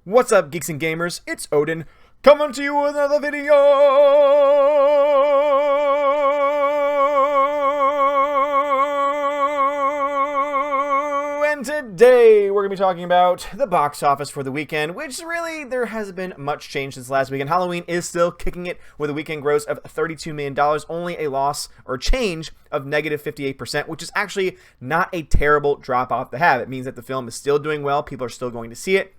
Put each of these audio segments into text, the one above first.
What's up, geeks and gamers? It's Odin, coming to you with another video! And today, we're going to be talking about the box office for the weekend, which really, there hasn't been much change since last weekend. Halloween is still kicking it with a weekend gross of $32 million, only a loss or change of negative 58%, which is actually not a terrible drop-off to have. It means that the film is still doing well, people are still going to see it.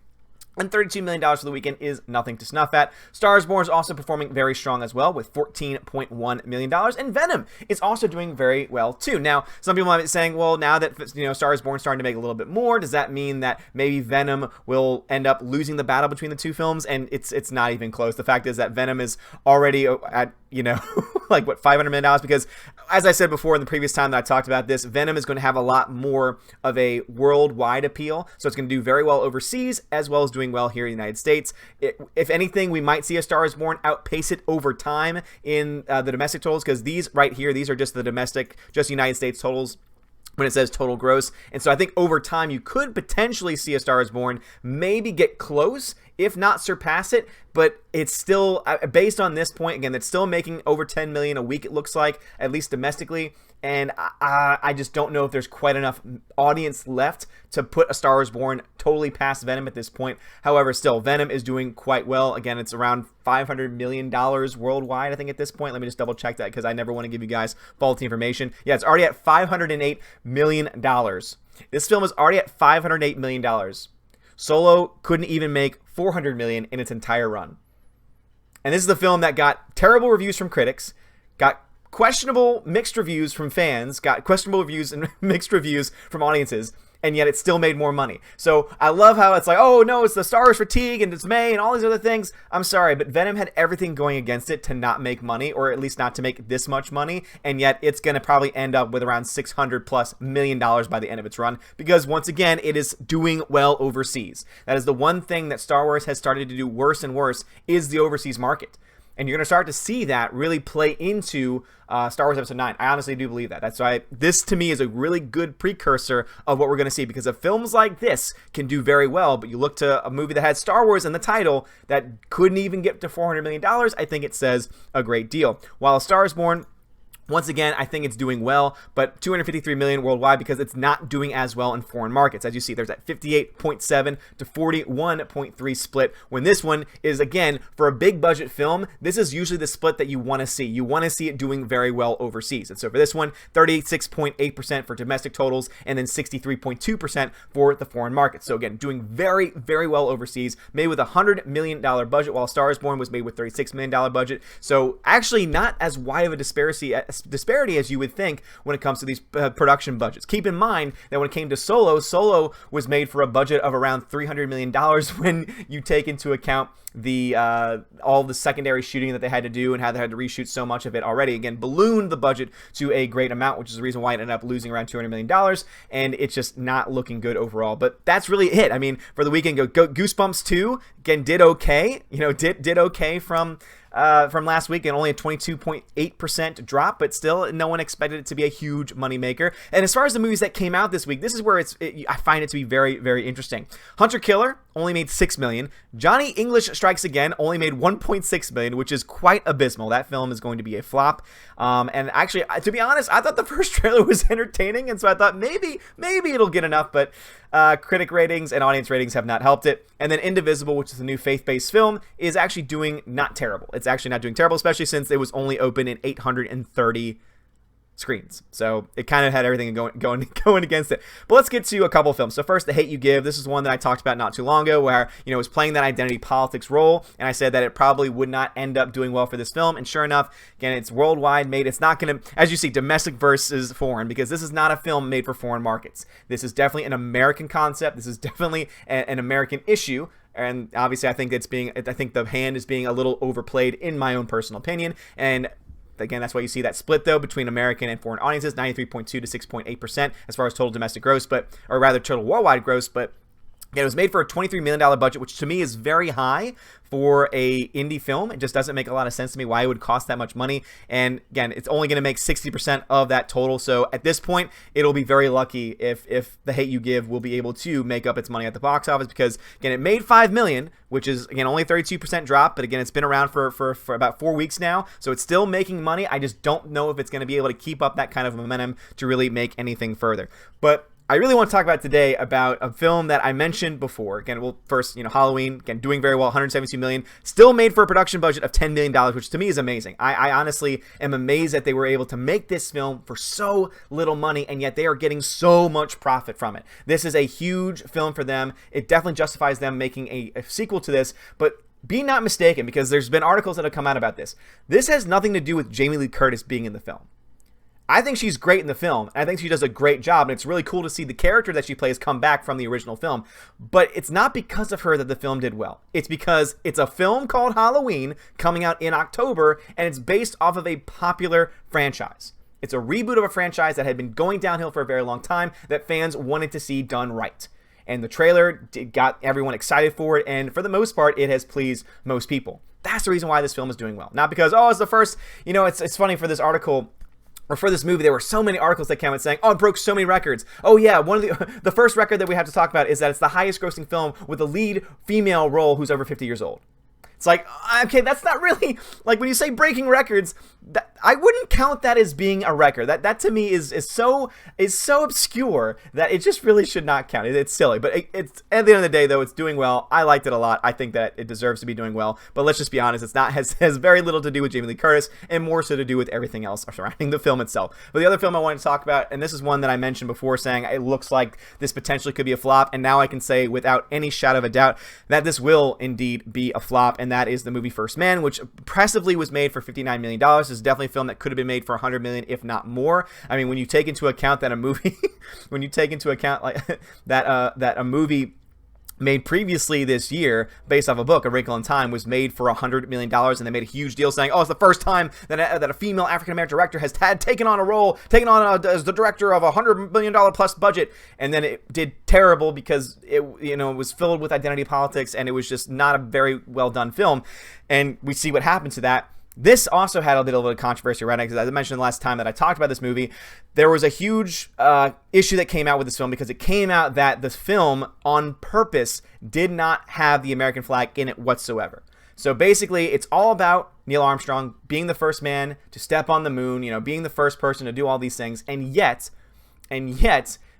And $32 million for the weekend is nothing to snuff at. Star is Born is also performing very strong as well with $14.1 million. And Venom is also doing very well too. Now, some people might be saying, well, now that Star is Born is starting to make a little bit more, does that mean that maybe Venom will end up losing the battle between the two films? And it's not even close. The fact is that Venom is already at, like what, $500 million? Because as I said before in the previous time that I talked about this, Venom is going to have a lot more of a worldwide appeal. So it's going to do very well overseas as well as doing well here in the United States. If anything, we might see A Star is Born outpace it over time in the domestic totals, because these right here, these are just the domestic, just United States totals when it says total gross. And so I think over time you could potentially see A Star is Born maybe get close, if not surpass it, but it's still, based on this point, again, it's still making over 10 million a week, it looks like, at least domestically. And I just don't know if there's quite enough audience left to put A Star is Born totally past Venom at this point. However, still, Venom is doing quite well. Again, it's around $500 million worldwide, I think, at this point. Let me just double check that, because I never want to give you guys faulty information. Yeah, it's already at $508 million. This film is already at $508 million. Solo couldn't even make $400 million in its entire run. And this is the film that got terrible reviews from critics, got questionable mixed reviews from fans, got questionable reviews and mixed reviews from audiences, and yet it still made more money. So I love how it's like, oh no, it's the Star Wars fatigue and dismay and all these other things. I'm sorry, but Venom had everything going against it to not make money, or at least not to make this much money, and yet it's going to probably end up with around $600+ million by the end of its run, because once again, it is doing well overseas. That is the one thing that Star Wars has started to do worse and worse, is the overseas market. And you're going to start to see that really play into Star Wars Episode 9. I honestly do believe that. That's why this, to me, is a really good precursor of what we're going to see. Because if films like this can do very well, but you look to a movie that had Star Wars in the title that couldn't even get to $400 million, I think it says a great deal. While A Star is Born, once again, I think it's doing well, but $253 million worldwide, because it's not doing as well in foreign markets. As you see, there's that 58.7 to 41.3 split, when this one is, again, for a big budget film, this is usually the split that you want to see. You want to see it doing very well overseas. And so for this one, 36.8% for domestic totals, and then 63.2% for the foreign markets. So again, doing very, very well overseas, made with a $100 million budget, while Star is Born was made with $36 million budget. So actually not as wide of a disparity as you would think when it comes to these production budgets. Keep in mind that when it came to Solo was made for a budget of around $300 million when you take into account the all the secondary shooting that they had to do and how they had to reshoot so much of it already. Again, ballooned the budget to a great amount, which is the reason why it ended up losing around $200 million, and it's just not looking good overall. But that's really it. I mean, for the weekend, Goosebumps 2, again, did okay. Did okay from last week, and only a 22.8% drop, but still no one expected it to be a huge moneymaker. And as far as the movies that came out this week, this is where I find it to be very, very interesting. Hunter Killer only made $6 million. Johnny English Strikes Again only made $1.6 million, which is quite abysmal. That film is going to be a flop. And actually, to be honest, I thought the first trailer was entertaining, and so I thought maybe it'll get enough, but critic ratings and audience ratings have not helped it. And then Indivisible, which is a new faith-based film, is actually doing not terrible. It's actually not doing terrible, especially since it was only open in 830 screens. So it kind of had everything going against it. But let's get to a couple of films. So first, The Hate U Give. This is one that I talked about not too long ago, where it was playing that identity politics role, and I said that it probably would not end up doing well for this film. And sure enough, again, it's worldwide made. It's not going to, as you see, domestic versus foreign, because this is not a film made for foreign markets. This is definitely an American concept. This is definitely an American issue. And obviously, I think the hand is being a little overplayed, in my own personal opinion. And again, that's why you see that split, though, between American and foreign audiences, 93.2 to 6.8% as far as total domestic gross, or rather total worldwide gross. But Again, it was made for a $23 million budget, which to me is very high for a indie film. It just doesn't make a lot of sense to me why it would cost that much money. And again, it's only going to make 60% of that total. So at this point, it'll be very lucky if The Hate U Give will be able to make up its money at the box office, because again, it made $5 million, which is again only a 32% drop. But again, it's been around for about 4 weeks now, so it's still making money. I just don't know if it's going to be able to keep up that kind of momentum to really make anything further. But I really want to talk about today about a film that I mentioned before. Again, well, first, Halloween, again, doing very well, $172 million, still made for a production budget of $10 million, which to me is amazing. I honestly am amazed that they were able to make this film for so little money, and yet they are getting so much profit from it. This is a huge film for them. It definitely justifies them making a sequel to this, but be not mistaken, because there's been articles that have come out about this. This has nothing to do with Jamie Lee Curtis being in the film. I think she's great in the film. I think she does a great job, and it's really cool to see the character that she plays come back from the original film. But it's not because of her that the film did well. It's because it's a film called Halloween coming out in October, and it's based off of a popular franchise. It's a reboot of a franchise that had been going downhill for a very long time that fans wanted to see done right. And the trailer got everyone excited for it, and for the most part, it has pleased most people. That's the reason why this film is doing well. Not because, it's the first, it's funny for this article, or for this movie, there were so many articles that came out saying, it broke so many records. Oh yeah, one of the first record that we have to talk about is that it's the highest grossing film with a lead female role who's over 50 years old. It's like, okay, that's not really, like, when you say breaking records, I wouldn't count that as being a record. That to me is so obscure that it just really should not count. It's silly, but it's at the end of the day, though, it's doing well. I liked it a lot. I think that it deserves to be doing well. But let's just be honest, it's not has very little to do with Jamie Lee Curtis, and more so to do with everything else surrounding the film itself. But the other film I wanted to talk about, and this is one that I mentioned before, saying it looks like this potentially could be a flop, and now I can say without any shadow of a doubt that this will indeed be a flop, and that is the movie First Man, which impressively was made for $59 million. This is definitely a film that could have been made for $100 million, if not more. I mean, when you take into account that a movie, that a movie made previously this year, based off a book, A Wrinkle in Time, was made for $100 million, and they made a huge deal saying, it's the first time that a female African-American director has taken on as the director of a $100 million plus budget, and then it did terrible because it was filled with identity politics, and it was just not a very well done film, and we see what happened to that. This also had a little bit of controversy around it, because as I mentioned last time that I talked about this movie, there was a huge issue that came out with this film, because it came out that the film on purpose did not have the American flag in it whatsoever. So basically, it's all about Neil Armstrong being the first man to step on the moon, being the first person to do all these things, and yet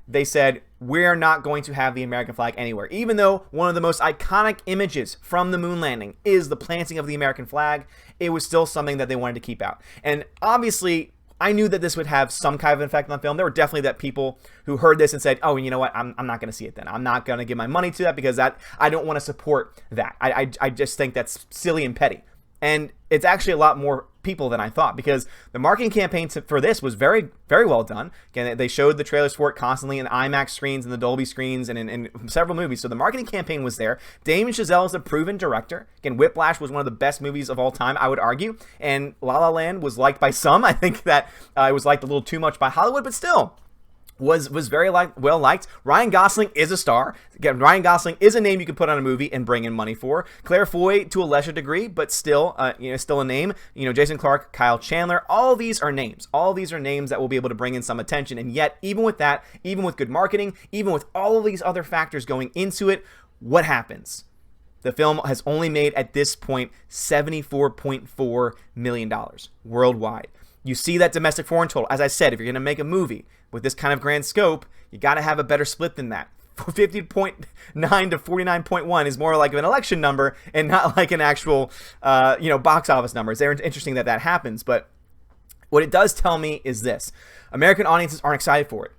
they said, we're not going to have the American flag anywhere. Even though one of the most iconic images from the moon landing is the planting of the American flag, it was still something that they wanted to keep out. And obviously, I knew that this would have some kind of an effect on the film. There were definitely that people who heard this and said, you know what, I'm not going to see it then. I'm not going to give my money to that, because I don't want to support that. I just think that's silly and petty. And it's actually a lot more people than I thought, because the marketing campaign for this was very, very well done. Again, they showed the trailers for it constantly in IMAX screens and the Dolby screens and in several movies. So the marketing campaign was there. Damien Chazelle is a proven director. Again, Whiplash was one of the best movies of all time, I would argue. And La La Land was liked by some. I think that it was liked a little too much by Hollywood, but still was very well liked. Ryan Gosling is a star. Again, Ryan Gosling is a name you can put on a movie and bring in money for. Claire Foy to a lesser degree, but still, still a name. Jason Clarke, Kyle Chandler. All these are names. All these are names that will be able to bring in some attention. And yet, even with that, even with good marketing, even with all of these other factors going into it, what happens? The film has only made at this point $74.4 million worldwide. You see that domestic foreign total. As I said, if you're going to make a movie with this kind of grand scope, you got to have a better split than that. 50.9 to 49.1 is more like an election number and not like an actual, box office number. It's interesting that happens. But what it does tell me is this. American audiences aren't excited for it.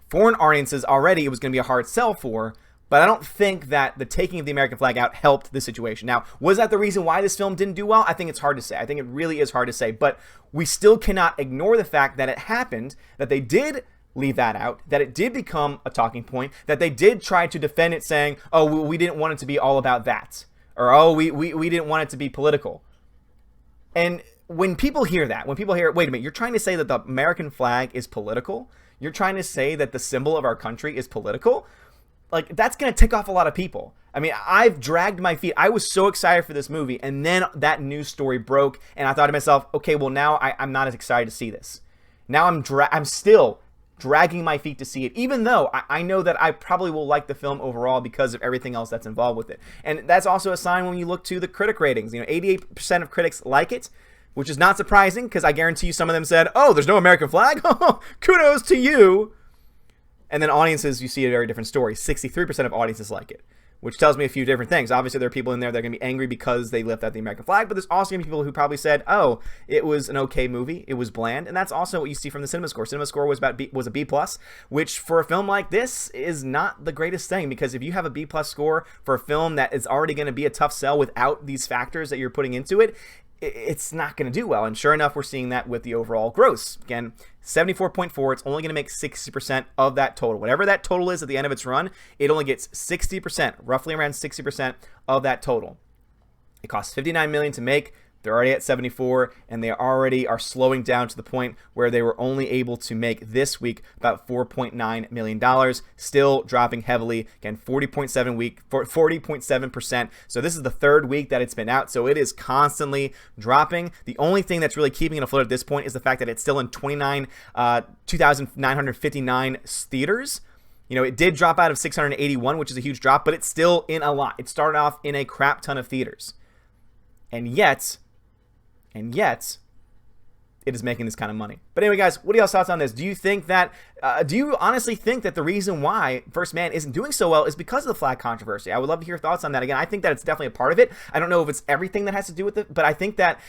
Foreign audiences already, it was going to be a hard sell for. But I don't think that the taking of the American flag out helped the situation. Now, was that the reason why this film didn't do well? I think it's hard to say. I think it really is hard to say. But we still cannot ignore the fact that it happened, that they did leave that out, that it did become a talking point, that they did try to defend it saying, we didn't want it to be all about that. Or, we didn't want it to be political. And when people hear that, when people hear, wait a minute, you're trying to say that the American flag is political? You're trying to say that the symbol of our country is political? like, that's going to tick off a lot of people. I mean, I've dragged my feet. I was so excited for this movie, and then that news story broke, and I thought to myself, okay, well, now I'm not as excited to see this. Now I'm still dragging my feet to see it, even though I know that I probably will like the film overall because of everything else that's involved with it. And that's also a sign when you look to the critic ratings. 88% of critics like it, which is not surprising because I guarantee you some of them said, oh, there's no American flag? Kudos to you. And then audiences, you see a very different story. 63% of audiences like it, which tells me a few different things. Obviously, there are people in there that are going to be angry because they left out the American flag, but there's also going to be people who probably said, oh, it was an okay movie, it was bland, and that's also what you see from the cinema score. Cinema score was a B+, which for a film like this is not the greatest thing, because if you have a B+ score for a film that is already going to be a tough sell without these factors that you're putting into it, it's not going to do well. And sure enough, we're seeing that with the overall gross. Again, 74.4, it's only going to make 60% of that total. Whatever that total is at the end of its run, it only gets 60%, roughly around 60% of that total. It costs $59 million to make. They're already at 74, and they already are slowing down to the point where they were only able to make this week about $4.9 million, still dropping heavily. Again, 40.7%. So this is the third week that it's been out, so it is constantly dropping. The only thing that's really keeping it afloat at this point is the fact that it's still in 2,959 theaters. It did drop out of 681, which is a huge drop, but it's still in a lot. It started off in a crap ton of theaters. And yet, it is making this kind of money. But anyway, guys, what are y'all's thoughts on this? Do you think that, do you honestly think that the reason why First Man isn't doing so well is because of the flag controversy? I would love to hear your thoughts on that. Again, I think that it's definitely a part of it. I don't know if it's everything that has to do with it, but I think that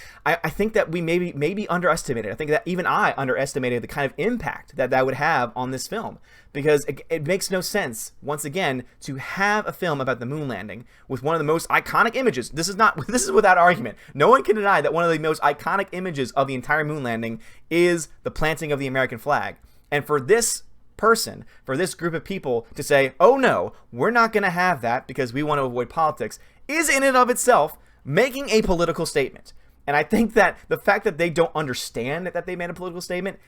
we maybe underestimated. I think that even I underestimated the kind of impact that would have on this film. Because it makes no sense, once again, to have a film about the moon landing with one of the most iconic images. This is without argument. No one can deny that one of the most iconic images of the entire moon landing is the planting of the American flag. And for this person, for this group of people to say, oh no, we're not going to have that because we want to avoid politics, is in and of itself making a political statement. And I think that the fact that they don't understand that they made a political statement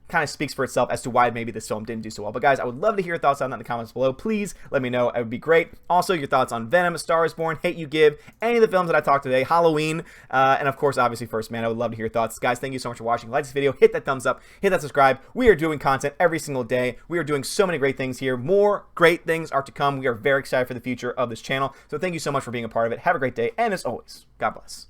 kind of speaks for itself as to why maybe this film didn't do so well. But guys, I would love to hear your thoughts on that in the comments below. Please let me know. It would be great. Also, your thoughts on Venom, Star is Born, Hate You Give, any of the films that I talked today, Halloween, and of course, obviously, First Man. I would love to hear your thoughts. Guys, thank you so much for watching. Like this video, hit that thumbs up, hit that subscribe. We are doing content every single day. We are doing so many great things here. More great things are to come. We are very excited for the future of this channel. So thank you so much for being a part of it. Have a great day, and as always, God bless.